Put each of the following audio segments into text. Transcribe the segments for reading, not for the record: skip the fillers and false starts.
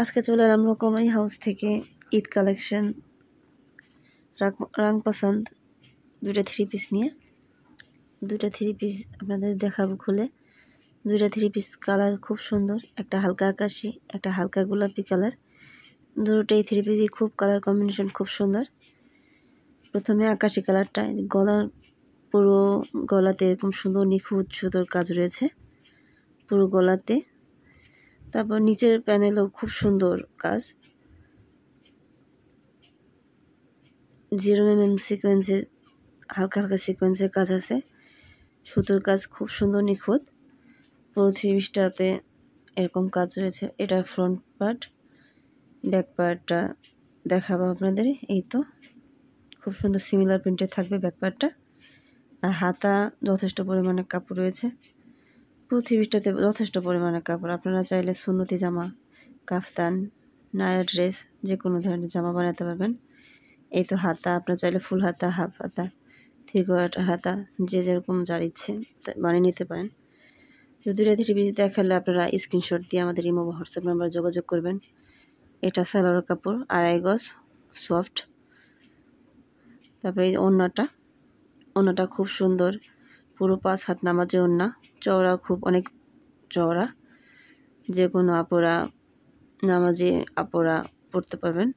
আজকে চলে এলাম রকমারি হাউস থেকে ঈদ কালেকশন রং পছন্দ দুইটা থ্রি পিস নিয়ে। দুইটা থ্রি পিস আপনাদের দেখাবো খুলে। দুইটা থ্রি পিস কালার খুব সুন্দর, একটা হালকা আকাশি, একটা হালকা গোলাপি কালার। দুটোই থ্রি পিসই খুব কালার কম্বিনেশন খুব সুন্দর। প্রথমে আকাশি কালারটা, গলার পুরো গলাতে এরকম সুন্দর নিখুঁত সুতোর কাজ রয়েছে পুরো গলাতে। তারপর নিচের প্যানেলও খুব সুন্দর কাজ, 0 mm সিকোয়েন্সের হালকা হালকা সিকোয়েন্সের কাজ আছে, সুতোর কাজ খুব সুন্দর নিখুঁত। পুরো থ্রি পিসটাতে এরকম কাজ রয়েছে। এটা ফ্রন্ট পার্ট, ব্যাক পার্টটা দেখাবো আপনাদের। এই তো খুব সুন্দর সিমিলার প্রিন্টে থাকবে ব্যাক পার্টটা। আর হাতা যথেষ্ট পরিমাণে কাপড় রয়েছে। পুরো থ্রি পিসটাতে যথেষ্ট পরিমাণে কাপড়। আপনারা চাইলে সুন্নতি জামা, কাফতান, নায়া ড্রেস যে কোনো ধরনের জামা বানাতে পারবেন। এই তো হাতা, আপনারা চাইলে ফুল হাতা, হাফ হাতা, থ্রি কোয়ার্টার হাতা, যে যেরকম যার ইচ্ছে বানিয়ে নিতে পারেন। তো দুইটা থ্রি পিস দেখালে আপনারা স্ক্রিনশট দিয়ে আমাদের ইমো বা হোয়াটসঅ্যাপ নাম্বার যোগাযোগ করবেন। এটা সালোয়ার কাপড় 2.5 গজ সফট। তারপরে এই ওড়নাটা খুব সুন্দর, পুরো 5 হাত নামাজে ওড়না, চওড়া খুব অনেক চওড়া, যে কোনো আপুরা নামাজে আপুরা পড়তে পারবেন।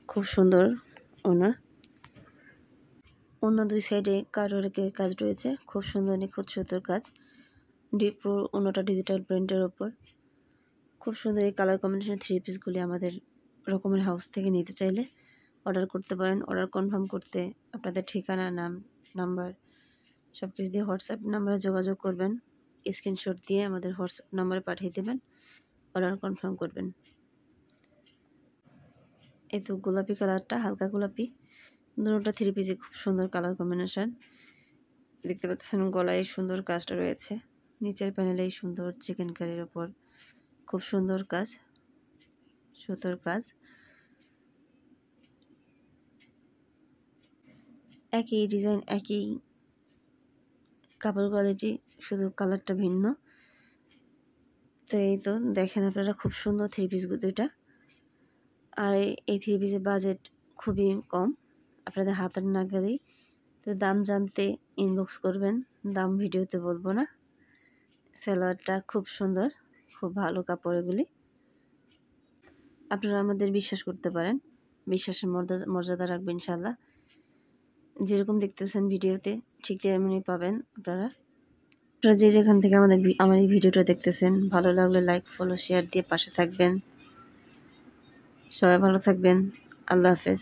খুব সুন্দর ওড়না দুই সাইডে কাটওয়ার্কের কাজ রয়েছে, খুব সুন্দর নিখুঁত সুতোর কাজ। পুরো ওড়নাটা ডিজিটাল প্রিন্টের ওপর। খুব সুন্দর এই কালার কম্বিনেশনের থ্রি পিসগুলি আমাদের রকমের হাউস থেকে নিতে চাইলে অর্ডার করতে পারেন। অর্ডার কনফার্ম করতে আপনাদের ঠিকানা, নাম, নাম্বার সব কিছু দিয়ে হোয়াটসঅ্যাপ নাম্বারে যোগাযোগ করবেন। স্ক্রিনশট দিয়ে আমাদের হোয়াটসঅ্যাপ নাম্বারে পাঠিয়ে দেবেন, অর্ডার কনফার্ম করবেন। এই তো গোলাপি কালারটা, হালকা গোলাপি, দুটোটা থ্রি পিসে খুব সুন্দর কালার কম্বিনেশন। দেখতে পাচ্ছেন গলায় সুন্দর কাজটা রয়েছে, নিচের প্যানেলেই সুন্দর চিকেন কারির ওপর খুব সুন্দর কাজ, সুতোর কাজ। একই ডিজাইন, একই কাপড় কোয়ালিটি, শুধু কালারটা ভিন্ন। তো এই তো দেখেন আপনারা খুব সুন্দর থ্রি পিস দুইটা। আর এই থ্রি পিসের বাজেট খুবই কম, আপনাদের হাতের নাগালেই। তো দাম জানতে ইনবক্স করবেন, দাম ভিডিওতে বলবো না। সালোয়ারটা খুব সুন্দর, খুব ভালো কাপড় এগুলি। আপনারা আমাদের বিশ্বাস করতে পারেন, বিশ্বাসের মর্যাদা রাখবেন ইনশাল্লাহ। যেরকম দেখতেছেন ভিডিওতে ঠিক তেমনই পাবেন আপনারা। যে যেখান থেকে আমার এই ভিডিওটা দেখতেছেন, ভালো লাগলে লাইক, ফলো, শেয়ার দিয়ে পাশে থাকবেন। সবাই ভালো থাকবেন। আল্লাহ হাফেজ।